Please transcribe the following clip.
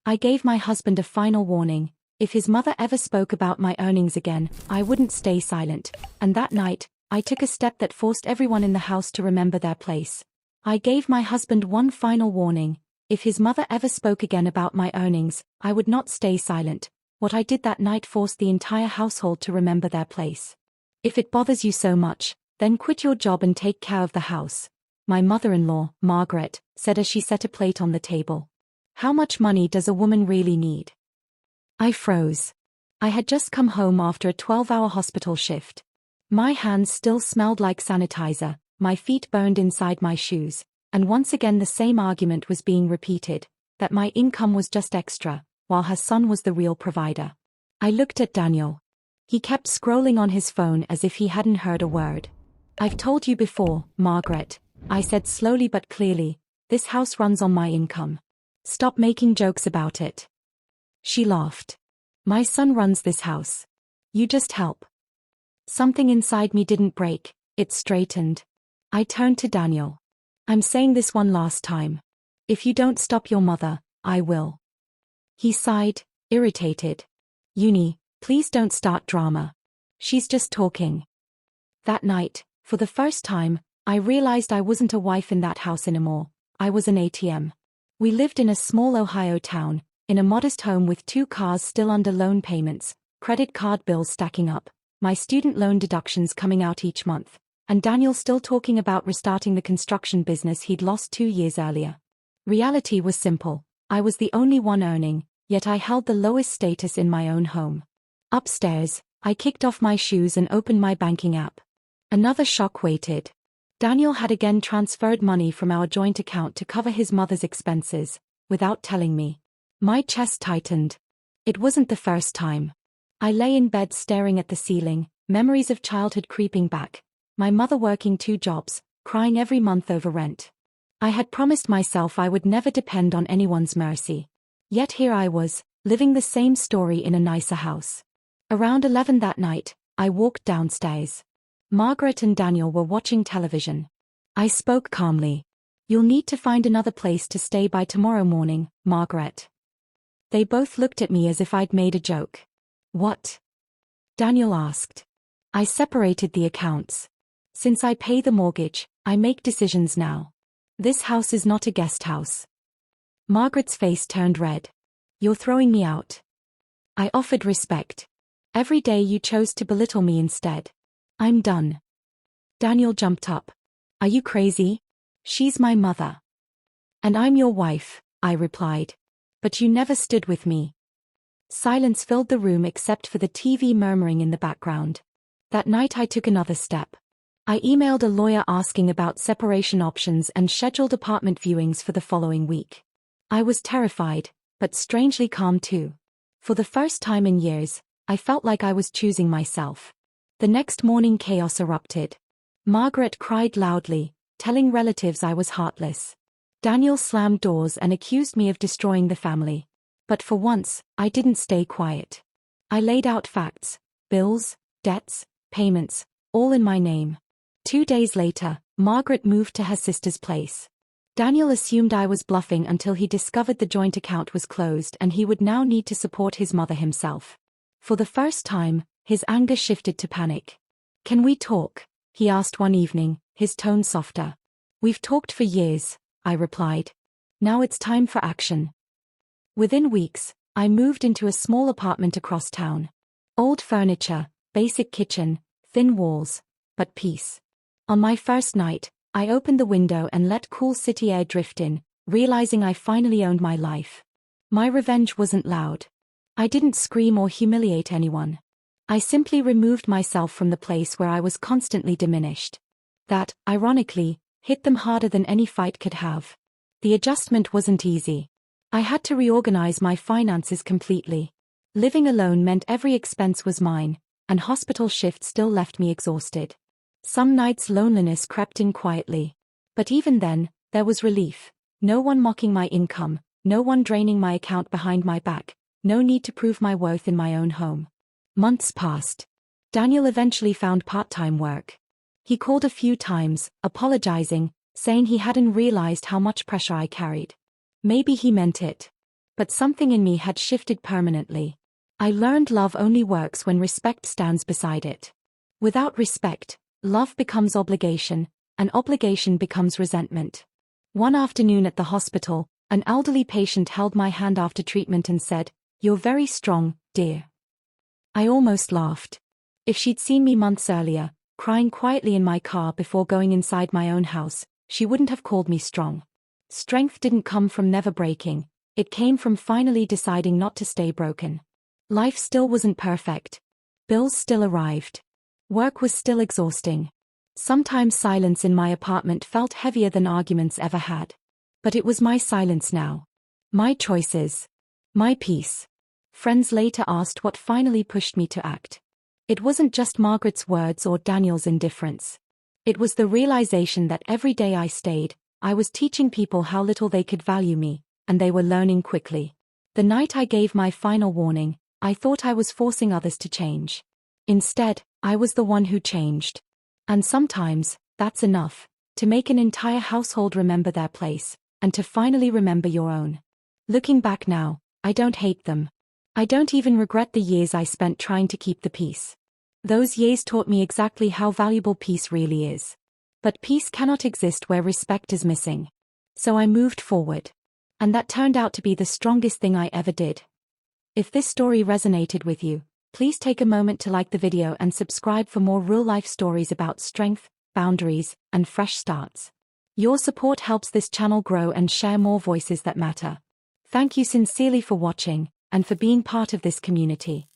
I gave my husband a final warning. If his mother ever spoke about my earnings again, I wouldn't stay silent. And that night, I took a step that forced everyone in the house to remember their place. I gave my husband one final warning. If his mother ever spoke again about my earnings, I would not stay silent. What I did that night forced the entire household to remember their place. If it bothers you so much, then quit your job and take care of the house, my mother-in-law, Margaret, said as she set a plate on the table. How much money does a woman really need? I froze. I had just come home after a 12-hour hospital shift. My hands still smelled like sanitizer, my feet burned inside my shoes, and once again the same argument was being repeated, that my income was just extra, while her son was the real provider. I looked at Daniel. He kept scrolling on his phone as if he hadn't heard a word. I've told you before, Margaret, I said slowly but clearly, this house runs on my income. Stop making jokes about it. She laughed. My son runs this house. You just help. Something inside me didn't break, it straightened. I turned to Daniel. I'm saying this one last time. If you don't stop your mother, I will. He sighed, irritated. Uni, please don't start drama. She's just talking. That night, for the first time, I realized I wasn't a wife in that house anymore. I was an ATM. We lived in a small Ohio town, in a modest home with 2 cars still under loan payments, credit card bills stacking up, my student loan deductions coming out each month, and Daniel still talking about restarting the construction business he'd lost 2 years earlier. Reality was simple. I was the only one earning, yet I held the lowest status in my own home. Upstairs, I kicked off my shoes and opened my banking app. Another shock waited. Daniel had again transferred money from our joint account to cover his mother's expenses, without telling me. My chest tightened. It wasn't the first time. I lay in bed staring at the ceiling, memories of childhood creeping back, my mother working 2 jobs, crying every month over rent. I had promised myself I would never depend on anyone's mercy. Yet here I was, living the same story in a nicer house. Around 11 that night, I walked downstairs. Margaret and Daniel were watching television. I spoke calmly. You'll need to find another place to stay by tomorrow morning, Margaret. They both looked at me as if I'd made a joke. What? Daniel asked. I separated the accounts. Since I pay the mortgage, I make decisions now. This house is not a guest house. Margaret's face turned red. You're throwing me out. I offered respect. Every day you chose to belittle me instead. I'm done. Daniel jumped up. Are you crazy? She's my mother. And I'm your wife, I replied. But you never stood with me. Silence filled the room except for the TV murmuring in the background. That night I took another step. I emailed a lawyer asking about separation options and scheduled apartment viewings for the following week. I was terrified, but strangely calm too. For the first time in years, I felt like I was choosing myself. The next morning chaos erupted. Margaret cried loudly, telling relatives I was heartless. Daniel slammed doors and accused me of destroying the family. But for once, I didn't stay quiet. I laid out facts, bills, debts, payments, all in my name. 2 days later, Margaret moved to her sister's place. Daniel assumed I was bluffing until he discovered the joint account was closed and he would now need to support his mother himself. For the first time, his anger shifted to panic. Can we talk? He asked one evening, his tone softer. We've talked for years, I replied. Now it's time for action. Within weeks, I moved into a small apartment across town. Old furniture, basic kitchen, thin walls, but peace. On my first night, I opened the window and let cool city air drift in, realizing I finally owned my life. My revenge wasn't loud. I didn't scream or humiliate anyone. I simply removed myself from the place where I was constantly diminished. That, ironically, hit them harder than any fight could have. The adjustment wasn't easy. I had to reorganize my finances completely. Living alone meant every expense was mine, and hospital shifts still left me exhausted. Some nights loneliness crept in quietly. But even then, there was relief. No one mocking my income, no one draining my account behind my back, no need to prove my worth in my own home. Months passed. Daniel eventually found part-time work. He called a few times, apologizing, saying he hadn't realized how much pressure I carried. Maybe he meant it. But something in me had shifted permanently. I learned love only works when respect stands beside it. Without respect, love becomes obligation, and obligation becomes resentment. One afternoon at the hospital, an elderly patient held my hand after treatment and said, "You're very strong, dear." I almost laughed. If she'd seen me months earlier, crying quietly in my car before going inside my own house, she wouldn't have called me strong. Strength didn't come from never breaking, it came from finally deciding not to stay broken. Life still wasn't perfect. Bills still arrived. Work was still exhausting. Sometimes silence in my apartment felt heavier than arguments ever had. But it was my silence now. My choices. My peace. Friends later asked what finally pushed me to act. It wasn't just Margaret's words or Daniel's indifference. It was the realization that every day I stayed, I was teaching people how little they could value me, and they were learning quickly. The night I gave my final warning, I thought I was forcing others to change. Instead, I was the one who changed. And sometimes, that's enough, to make an entire household remember their place, and to finally remember your own. Looking back now, I don't hate them. I don't even regret the years I spent trying to keep the peace. Those years taught me exactly how valuable peace really is. But peace cannot exist where respect is missing. So I moved forward. And that turned out to be the strongest thing I ever did. If this story resonated with you, please take a moment to like the video and subscribe for more real-life stories about strength, boundaries, and fresh starts. Your support helps this channel grow and share more voices that matter. Thank you sincerely for watching, and for being part of this community.